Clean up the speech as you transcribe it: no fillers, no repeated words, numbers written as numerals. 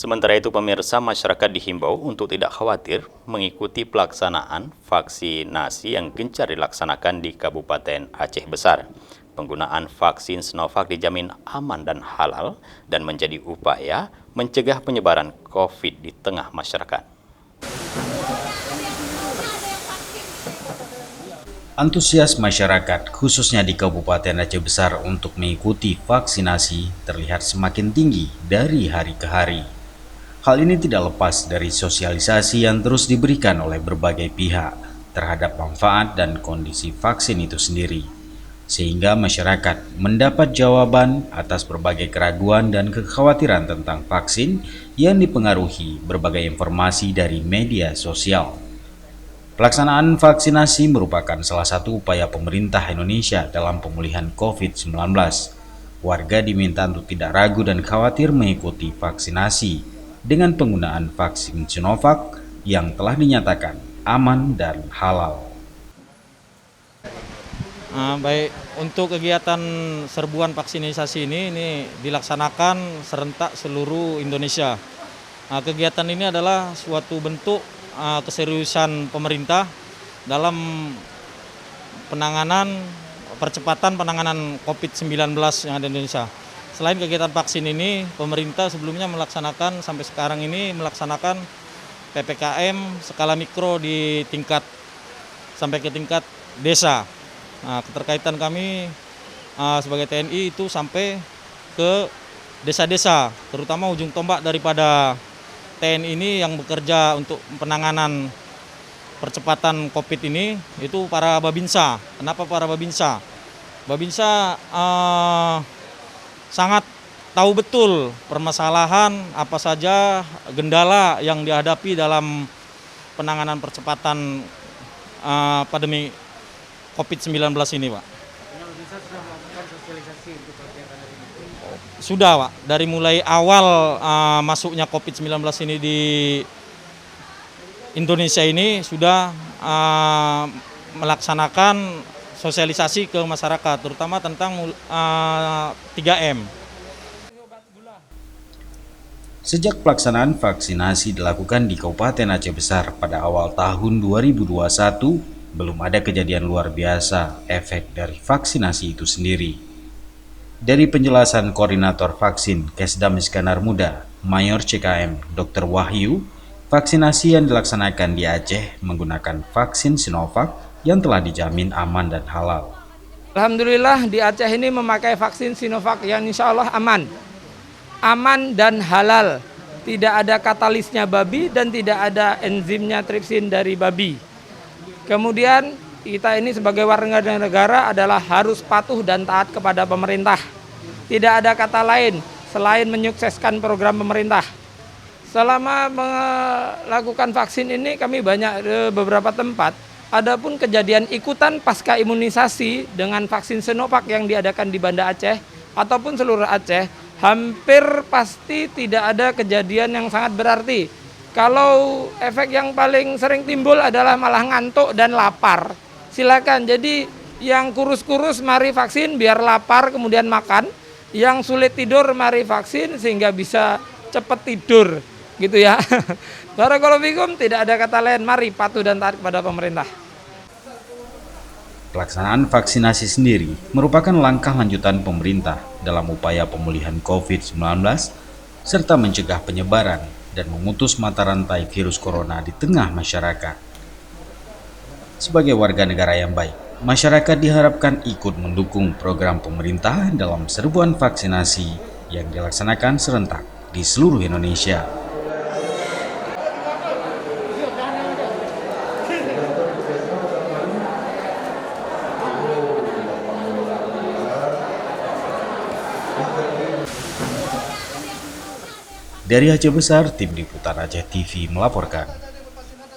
Sementara itu, pemirsa, masyarakat dihimbau untuk tidak khawatir mengikuti pelaksanaan vaksinasi yang gencar dilaksanakan di Kabupaten Aceh Besar. Penggunaan vaksin Sinovac dijamin aman dan halal dan menjadi upaya mencegah penyebaran COVID di tengah masyarakat. Antusias masyarakat, khususnya di Kabupaten Aceh Besar untuk mengikuti vaksinasi terlihat semakin tinggi dari hari ke hari. Hal ini tidak lepas dari sosialisasi yang terus diberikan oleh berbagai pihak terhadap manfaat dan kondisi vaksin itu sendiri, sehingga masyarakat mendapat jawaban atas berbagai keraguan dan kekhawatiran tentang vaksin yang dipengaruhi berbagai informasi dari media sosial. Pelaksanaan vaksinasi merupakan salah satu upaya pemerintah Indonesia dalam pemulihan COVID-19. Warga diminta untuk tidak ragu dan khawatir mengikuti vaksinasi dengan penggunaan vaksin Sinovac yang telah dinyatakan aman dan halal. Baik, untuk kegiatan serbuan vaksinasi ini dilaksanakan serentak seluruh Indonesia. Kegiatan ini adalah suatu bentuk keseriusan pemerintah dalam percepatan penanganan COVID-19 yang ada di Indonesia. Selain kegiatan vaksin ini, pemerintah sebelumnya sampai sekarang ini melaksanakan PPKM skala mikro sampai ke tingkat desa. Keterkaitan kami sebagai TNI itu sampai ke desa-desa, terutama ujung tombak daripada TNI ini yang bekerja untuk penanganan percepatan COVID ini itu para Babinsa. Kenapa para Babinsa? Babinsa sangat tahu betul permasalahan apa saja gendala yang dihadapi dalam penanganan percepatan pandemi COVID-19 ini, Pak. Babinsa sudah melakukan sosialisasi untuk kegiatan hari ini? Sudah, Pak. Dari mulai awal masuknya COVID-19 ini di Indonesia ini sudah melaksanakan sosialisasi ke masyarakat, terutama tentang 3M. Sejak pelaksanaan vaksinasi dilakukan di Kabupaten Aceh Besar pada awal tahun 2021, belum ada kejadian luar biasa efek dari vaksinasi itu sendiri. Dari penjelasan Koordinator Vaksin Kesdam Iskandar Muda, Mayor CKM Dr. Wahyu, vaksinasi yang dilaksanakan di Aceh menggunakan vaksin Sinovac yang telah dijamin aman dan halal. Alhamdulillah di Aceh ini memakai vaksin Sinovac yang insya Allah aman dan halal. Tidak ada katalisnya babi dan tidak ada enzimnya tripsin dari babi. Kemudian kita ini sebagai warga negara adalah harus patuh dan taat kepada pemerintah. Tidak ada kata lain selain menyukseskan program pemerintah. Selama melakukan vaksin ini kami banyak beberapa tempat. Adapun kejadian ikutan pasca imunisasi dengan vaksin Sinovac yang diadakan di Banda Aceh ataupun seluruh Aceh, hampir pasti tidak ada kejadian yang sangat berarti. Kalau efek yang paling sering timbul adalah malah ngantuk dan lapar. Silakan, jadi yang kurus-kurus mari vaksin biar lapar kemudian makan. Yang sulit tidur mari vaksin sehingga bisa cepat tidur, gitu ya. Barakallahu fikum, tidak ada kata lain, mari patuh dan taat kepada pemerintah. Pelaksanaan vaksinasi sendiri merupakan langkah lanjutan pemerintah dalam upaya pemulihan COVID-19 serta mencegah penyebaran dan memutus mata rantai virus corona di tengah masyarakat. Sebagai warga negara yang baik, masyarakat diharapkan ikut mendukung program pemerintah dalam serbuan vaksinasi yang dilaksanakan serentak di seluruh Indonesia. Dari Aceh Besar, Tim Liputan Aceh TV melaporkan.